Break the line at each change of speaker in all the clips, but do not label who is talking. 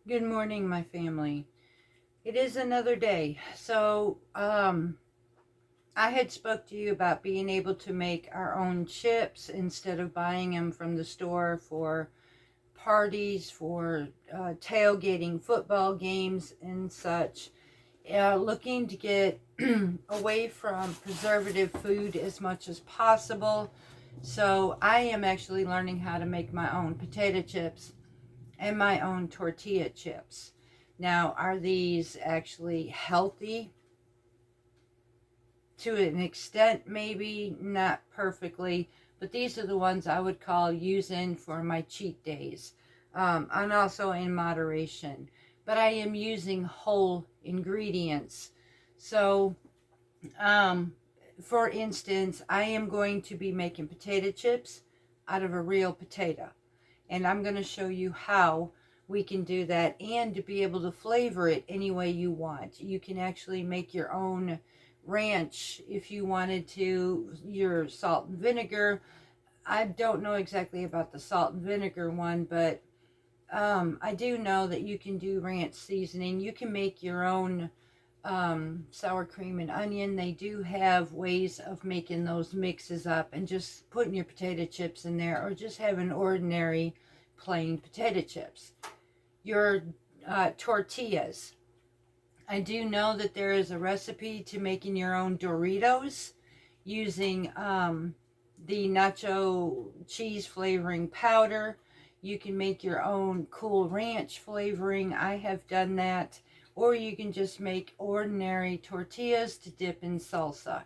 Good morning, my family. It is another day. I had spoke to you about being able to make our own chips instead of buying them from the store for parties, for tailgating football games and such. Looking to get away from preservative food as much as possible. So I am actually learning how to make my own potato chips and my own tortilla chips. Now, are these actually healthy? To an extent, maybe not perfectly, but these are the ones I would call using for my cheat days, and also in moderation. But I am using whole ingredients. So, um, for instance, I am going to be making potato chips out of a real potato. And I'm going to show you how we can do that and to be able to flavor it any way you want. You can actually make your own ranch if you wanted to, your salt and vinegar. I don't know exactly about the salt and vinegar one, but I do know that you can do ranch seasoning. You can make your own sour cream and onion. They do have ways of making those mixes up and just putting your potato chips in there, or just having ordinary plain potato chips. Your tortillas. I do know that there is a recipe to making your own Doritos using the nacho cheese flavoring powder. You can make your own Cool Ranch flavoring. I have done that. Or you can just make ordinary tortillas to dip in salsa.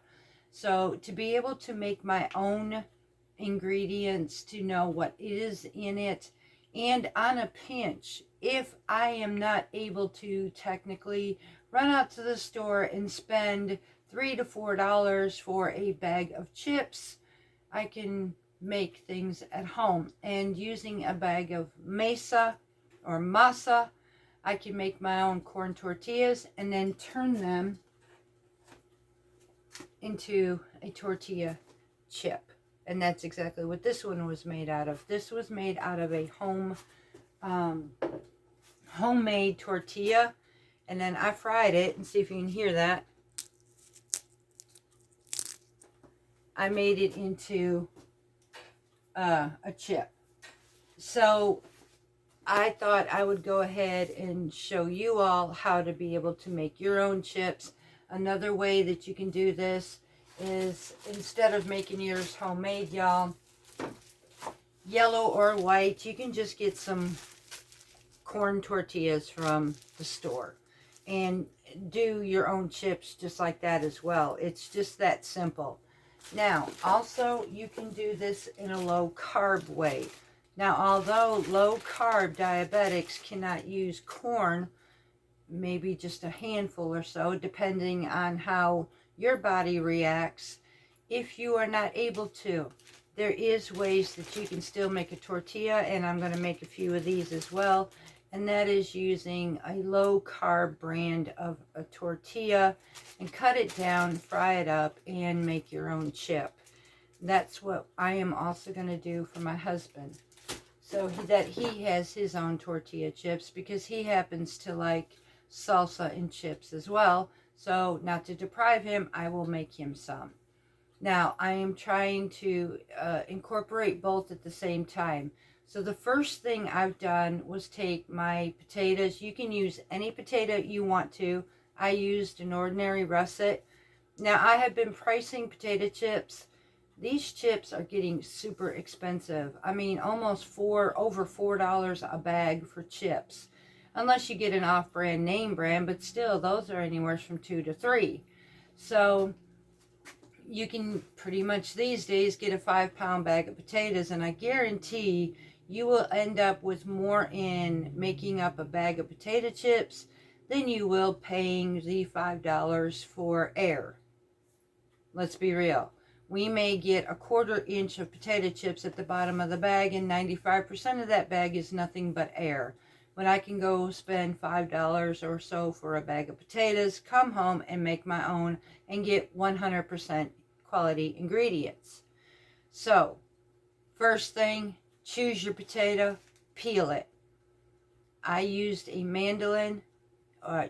So to be able to make my own ingredients, to know what is in it, and on a pinch, if I am not able to technically run out to the store and spend $3 to $4 for a bag of chips, I can make things at home. And using a bag of masa or masa, I can make my own corn tortillas and then turn them into a tortilla chip. And that's exactly what this one was made out of. This was made out of a homemade tortilla. And then I fried it, and see if you can hear that. I made it into a chip. So I thought I would go ahead and show you all how to be able to make your own chips. Another way that you can do this is, instead of making yours homemade, y'all, yellow or white, you can just get some corn tortillas from the store and do your own chips just like that as well. It's just that simple. Now, also, you can do this in a low carb way. Now, although low carb diabetics cannot use corn, maybe just a handful or so, depending on how your body reacts, if you are not able to, there is ways that you can still make a tortilla, and I'm going to make a few of these as well. And that is using a low carb brand of a tortilla and cut it down, fry it up, and make your own chip. That's what I am also going to do for my husband, so that he has his own tortilla chips, because he happens to like salsa and chips as well. So not to deprive him, I will make him some. Now, I am trying to incorporate both at the same time. So the first thing I've done was take my potatoes. You can use any potato you want to. I used an ordinary russet. Now, I have been pricing potato chips. These chips are getting super expensive. I mean, almost over $4 a bag for chips. Unless you get an off-brand name brand, but still, those are anywhere from $2 to $3. So you can pretty much these days get a 5-pound bag of potatoes, and I guarantee you will end up with more in making up a bag of potato chips than you will paying the $5 for air. Let's be real. We may get a 1/4 inch of potato chips at the bottom of the bag, and 95% of that bag is nothing but air. When I can go spend $5 or so for a bag of potatoes, come home and make my own, and get 100% quality ingredients. So, first thing, choose your potato, peel it. I used a mandolin.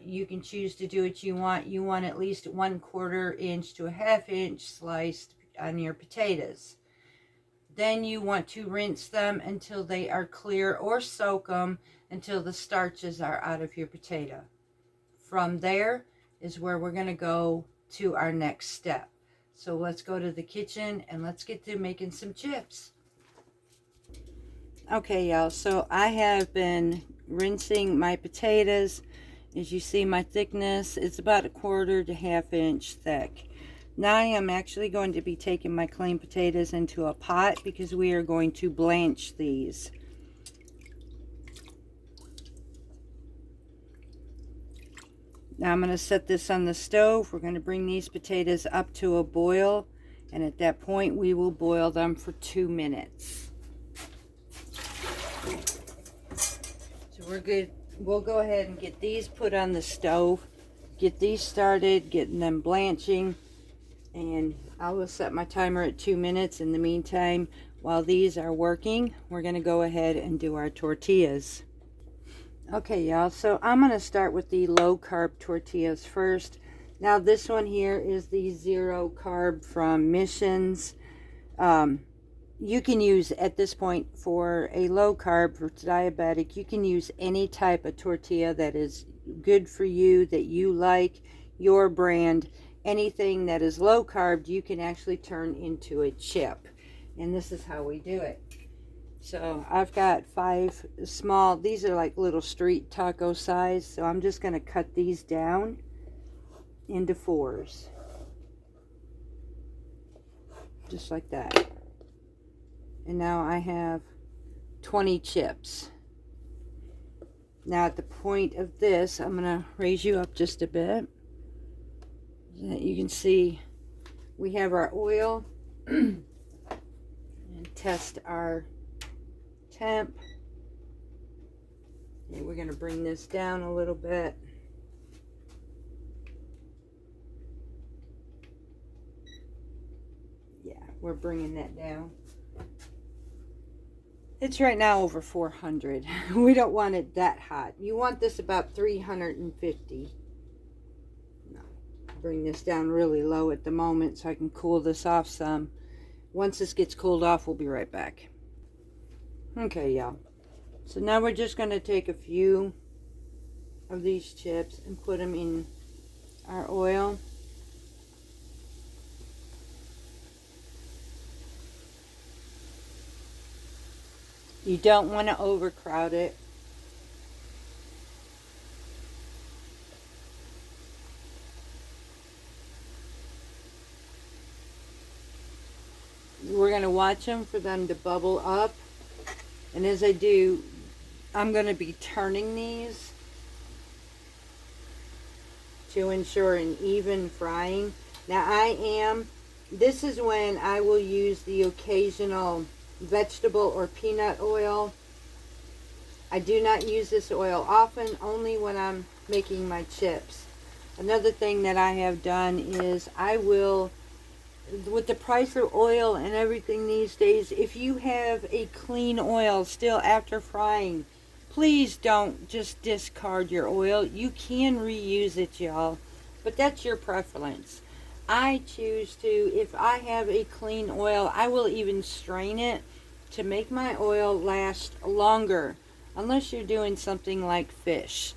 You can choose to do what you want. You want at least 1/4 inch to a 1/2 inch sliced on your potatoes. Then you want to rinse them until they are clear, or soak them until the starches are out of your potato. From there is where we're going to go to our next step. So let's go to the kitchen and let's get to making some chips. Okay, y'all, so I have been rinsing my potatoes. As you see, my thickness is about 1/4 to 1/2 inch thick. Now I am actually going to be taking my clean potatoes into a pot because we are going to blanch these. Now I'm going to set this on the stove. We're going to bring these potatoes up to a boil, and at that point we will boil them for 2 minutes. So we're good. We'll go ahead and get these put on the stove, get these started, getting them blanching, and I will set my timer at 2 minutes. In the meantime, while these are working, we're going to go ahead and do our tortillas. Okay, y'all, so I'm going to start with the low carb tortillas first. Now this one here is the 0 carb from Missions. You can use, at this point, for a low carb, for diabetic, you can use any type of tortilla that is good for you, that you like, your brand. Anything that is low carb, you can actually turn into a chip. And this is how we do it. So I've got 5 small, these are like little street taco size. So I'm just going to cut these down into 4s. Just like that. And now I have 20 chips. Now at the point of this, I'm going to raise you up just a bit. So that you can see we have our oil. And test our temp. And we're going to bring this down a little bit. Yeah, we're bringing that down. It's right now over 400. We don't want it that hot. You want this about 350. No, bring this down really low at the moment so I can cool this off some. Once this gets cooled off, we'll be right back. Okay, y'all. So now we're just going to take a few of these chips and put them in our oil. You don't want to overcrowd it. We're going to watch them for them to bubble up. And as I do, I'm going to be turning these to ensure an even frying. Now this is when I will use the occasional vegetable or peanut oil. I do not use this oil often, only when I'm making my chips. Another thing that I have done is I will, with the price of oil and everything these days, if you have a clean oil still after frying, please don't just discard your oil. You can reuse it, y'all, but that's your preference. I choose to, if I have a clean oil, I will even strain it to make my oil last longer, unless you're doing something like fish.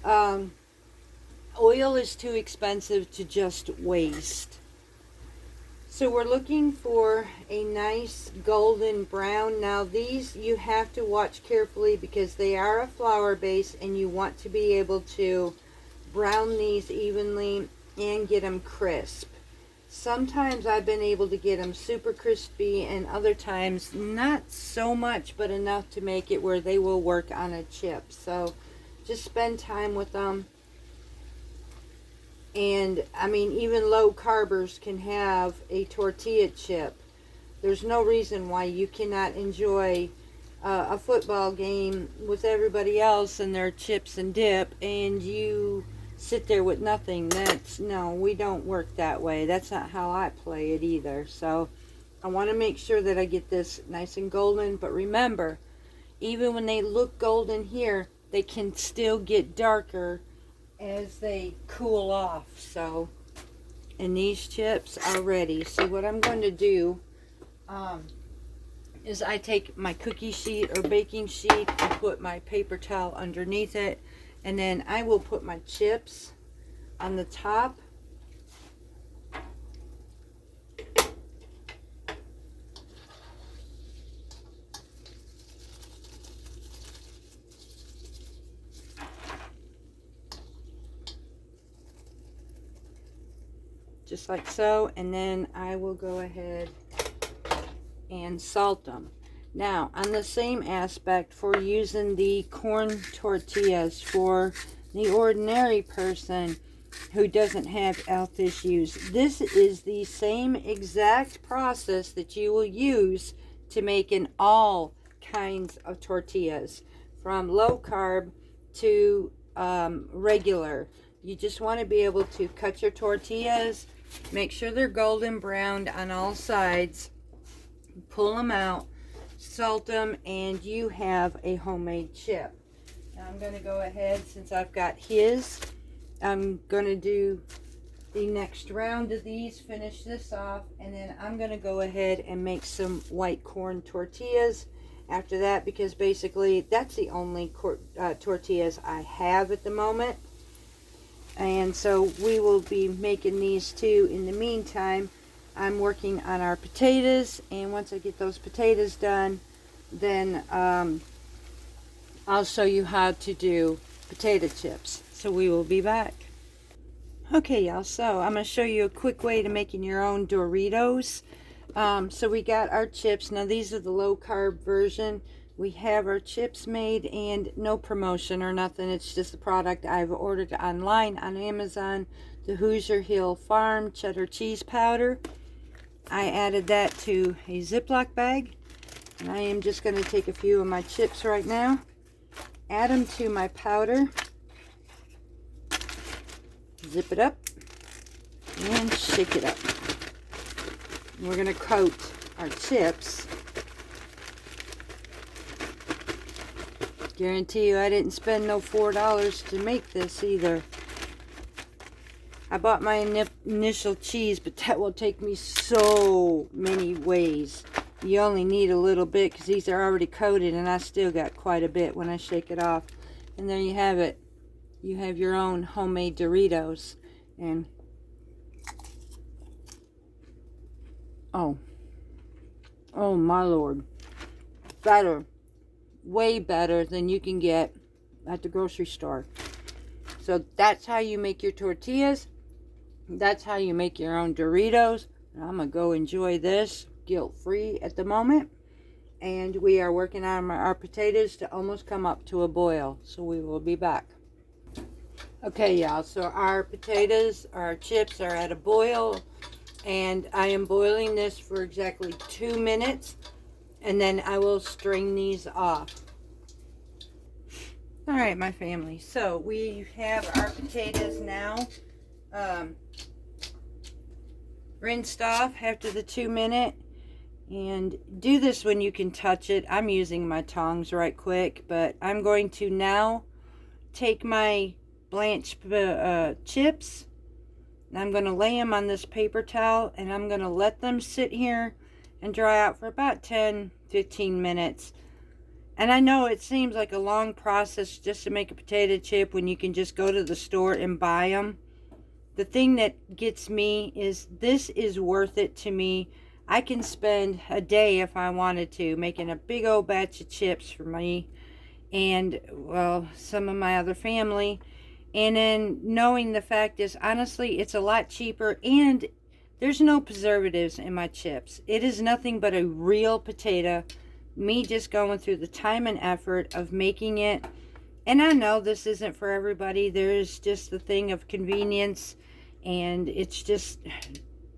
Oil is too expensive to just waste. So we're looking for a nice golden brown. Now these you have to watch carefully because they are a flour base and you want to be able to brown these evenly and get them crisp. Sometimes I've been able to get them super crispy and other times not so much, but enough to make it where they will work on a chip. So just spend time with them. And I mean, even low carbers can have a tortilla chip. There's no reason why you cannot enjoy a football game with everybody else and their chips and dip and you sit there with nothing. No, we don't work that way. That's not how I play it either. So I want to make sure that I get this nice and golden. But remember, even when they look golden here, they can still get darker as they cool off. So, and these chips are ready. So what I'm going to do is I take my cookie sheet or baking sheet and put my paper towel underneath it, and then I will put my chips on the top. Just like so, and then I will go ahead and salt them. Now, on the same aspect, for using the corn tortillas, for the ordinary person who doesn't have health issues, this is the same exact process that you will use to make in all kinds of tortillas, from low carb to regular. You just want to be able to cut your tortillas, make sure they're golden browned on all sides, pull them out, salt them, and you have a homemade chip. Now I'm going to go ahead, since I've got his, I'm going to do the next round of these, finish this off, and then I'm going to go ahead and make some white corn tortillas after that, because basically that's the only tortillas I have at the moment. And so we will be making these too. In the meantime, I'm working on our potatoes, and once I get those potatoes done, then I'll show you how to do potato chips. So we will be back. Okay, y'all, so I'm going to show you a quick way to making your own Doritos. So we got our chips. Now these are the low carb version. We have our chips made, and no promotion or nothing. It's just a product I've ordered online on Amazon. The Hoosier Hill Farm cheddar cheese powder. I added that to a Ziploc bag. And I am just going to take a few of my chips right now, add them to my powder, zip it up, and shake it up. And we're going to coat our chips. Guarantee you I didn't spend no $4 to make this either. I bought my initial cheese, but that will take me so many ways. You only need a little bit because these are already coated, and I still got quite a bit when I shake it off. And there you have it. You have your own homemade Doritos. And oh my Lord, better, way better than you can get at the grocery store. So that's how you make your tortillas. That's how you make your own Doritos. And I'm gonna go enjoy this guilt-free at the moment. And we are working on our potatoes to almost come up to a boil, so we will be back. Okay, y'all, so our potatoes, our chips are at a boil, and I am boiling this for exactly 2 minutes, and then I will strain these off. All right, my family, so we have our potatoes now rinsed off after the 2 minute. And do this when you can touch it. I'm using my tongs right quick, but I'm going to now take my blanched chips, and I'm going to lay them on this paper towel, and I'm going to let them sit here and dry out for about 10-15 minutes. And I know it seems like a long process just to make a potato chip when you can just go to the store and buy them. The thing that gets me is this is worth it to me. I can spend a day if I wanted to making a big old batch of chips for me and, well, some of my other family. And then knowing the fact is, honestly, it's a lot cheaper, and there's no preservatives in my chips. It is nothing but a real potato. Me just going through the time and effort of making it. And I know this isn't for everybody. There's just the thing of convenience, and it's just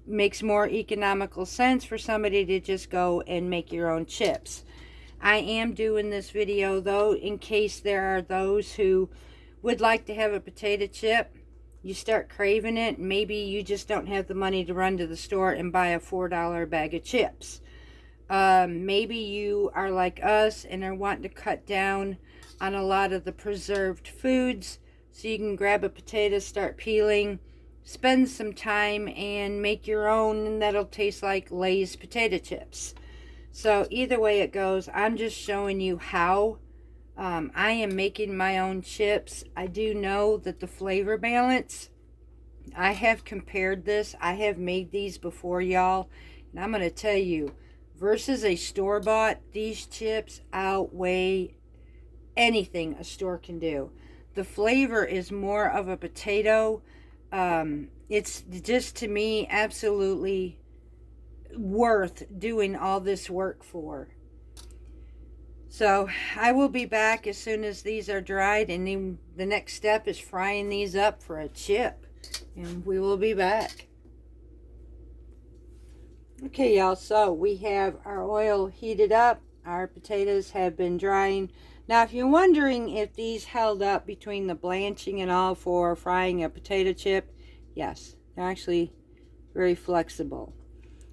makes more economical sense for somebody to just go and make your own chips. I am doing this video though in case there are those who would like to have a potato chip. You start craving it, maybe you just don't have the money to run to the store and buy a $4 bag of chips. Maybe you are like us and are wanting to cut down on a lot of the preserved foods. So you can grab a potato, start peeling, spend some time, and make your own, and that'll taste like Lay's potato chips. So either way it goes, I'm just showing you how I am making my own chips. I do know that the flavor balance, I have compared this. I have made these before, y'all. And I'm going to tell you, versus a store-bought, these chips outweigh anything a store can do. The flavor is more of a potato. It's just, to me, absolutely worth doing all this work for. So I will be back as soon as these are dried, and then the next step is frying these up for a chip, and we will be back. Okay, y'all, so we have our oil heated up. Our potatoes have been drying. Now, if you're wondering if these held up between the blanching and all for frying a potato chip, yes, they're actually very flexible.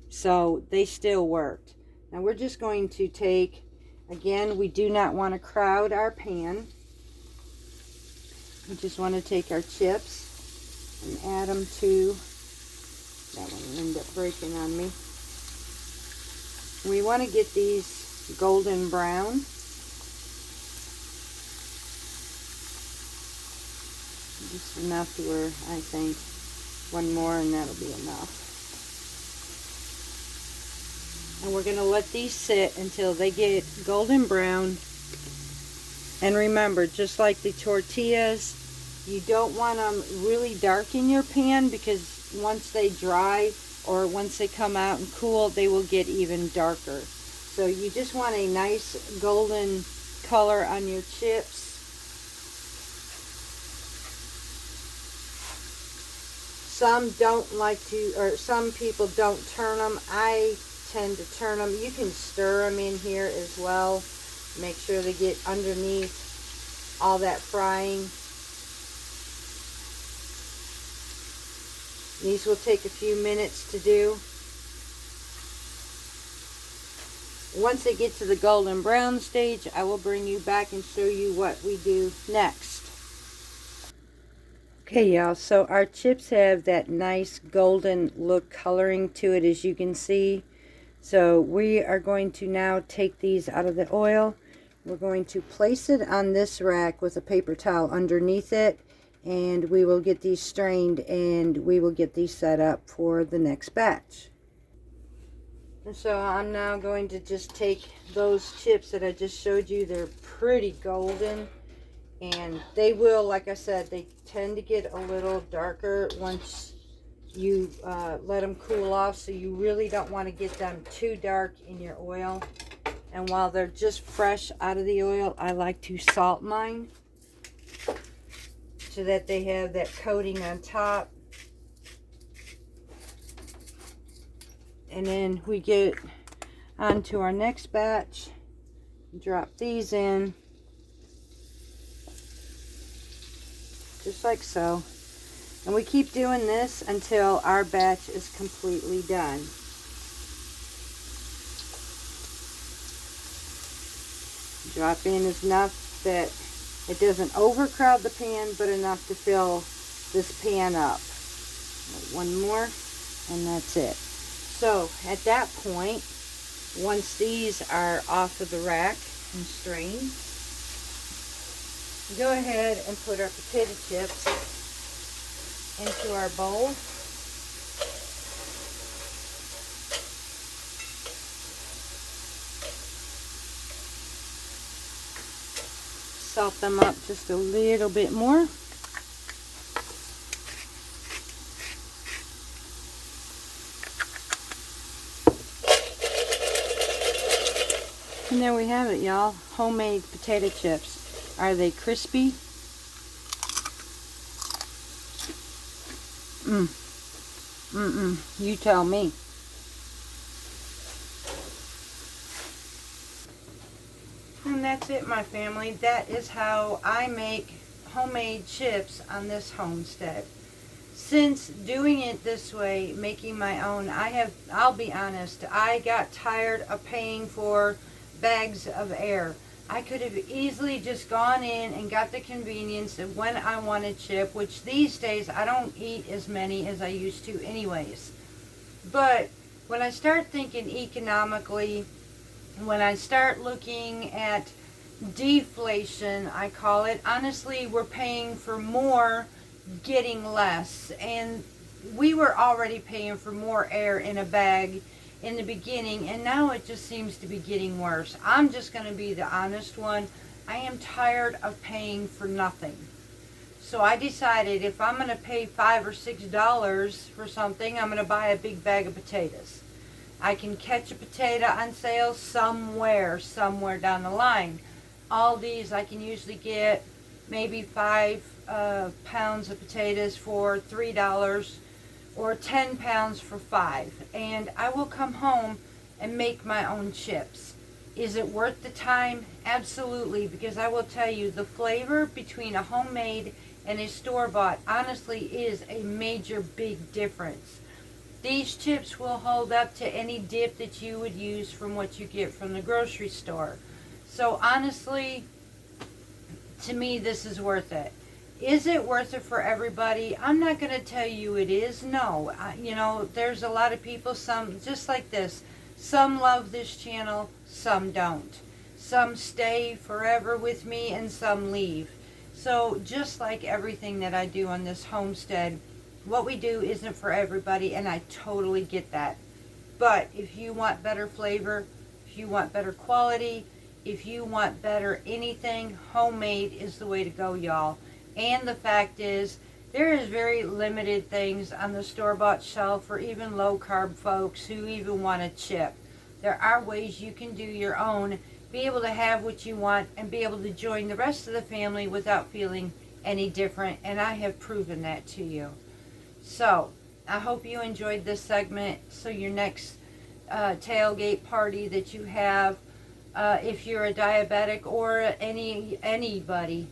So they still worked. Now we're just going to take, again, we do not want to crowd our pan. We just want to take our chips and add them to, that one will end up breaking on me. We want to get these golden brown. Just enough to where I think one more and that'll be enough. And we're going to let these sit until they get golden brown. And remember, just like the tortillas, you don't want them really dark in your pan, because once they dry or once they come out and cool, they will get even darker. So you just want a nice golden color on your chips. Some don't like to, or some people don't turn them. I tend to turn them. You can stir them in here as well. Make sure they get underneath all that frying. These will take a few minutes to do. Once they get to the golden brown stage, I will bring you back and show you what we do next. Okay, y'all, so our chips have that nice golden look coloring to it, as you can see. So we are going to now take these out of the oil. We're going to place it on this rack with a paper towel underneath it, and we will get these strained, and we will get these set up for the next batch. And so I'm now going to just take those chips that I just showed you. They're pretty golden, and they will, like I said, they tend to get a little darker once you let them cool off, so you really don't want to get them too dark in your oil. And while they're just fresh out of the oil, I like to salt mine so that they have that coating on top. And then we get on to our next batch. Drop these in, just like so. And we keep doing this until our batch is completely done. Drop in enough that it doesn't overcrowd the pan, but enough to fill this pan up. One more, and that's it. So at that point, once these are off of the rack and strained, go ahead and put our potato chips into our bowl. Salt them up just a little bit more. And there we have it, y'all. Homemade potato chips. Are they crispy? You tell me. And that's it, my family. That is how I make homemade chips on this homestead. Since doing it this way, making my own, I'll be honest, I got tired of paying for bags of air. I could have easily just gone in and got the convenience of when I want a chip, which these days I don't eat as many as I used to anyways. But when I start thinking economically, when I start looking at deflation, I call it, honestly, we're paying for more, getting less. And we were already paying for more air in a bag in the beginning, and now it just seems to be getting worse. I'm just going to be the honest one. I am tired of paying for nothing. So I decided if I'm going to pay $5 or $6 for something, I'm going to buy a big bag of potatoes. I can catch a potato on sale somewhere down the line. All these I can usually get maybe 5 pounds of potatoes for $3 or 10 pounds for $5. And I will come home and make my own chips. Is it worth the time? Absolutely, because I will tell you, the flavor between a homemade and a store-bought honestly is a major big difference. These chips will hold up to any dip that you would use from what you get from the grocery store. So honestly, to me, this is worth it. Is it worth it for everybody? I'm not going to tell you it is. No. You know, there's a lot of people, some just like this. Some love this channel, some don't. Some stay forever with me and some leave. So just like everything that I do on this homestead, what we do isn't for everybody, and I totally get that. But if you want better flavor, if you want better quality, if you want better anything, homemade is the way to go, y'all. And the fact is, there is very limited things on the store-bought shelf for even low-carb folks who even want a chip. There are ways you can do your own, be able to have what you want, and be able to join the rest of the family without feeling any different. And I have proven that to you. So, I hope you enjoyed this segment. So your next tailgate party that you have, if you're a diabetic or anybody,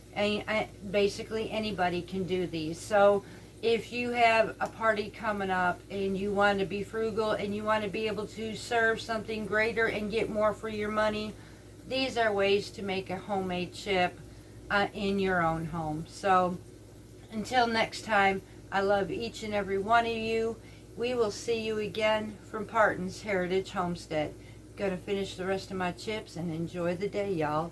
basically anybody can do these. So if you have a party coming up and you want to be frugal and you want to be able to serve something greater and get more for your money, these are ways to make a homemade chip in your own home. So until next time, I love each and every one of you. We will see you again from Parton's Heritage Homestead. Gonna finish the rest of my chips and enjoy the day, y'all.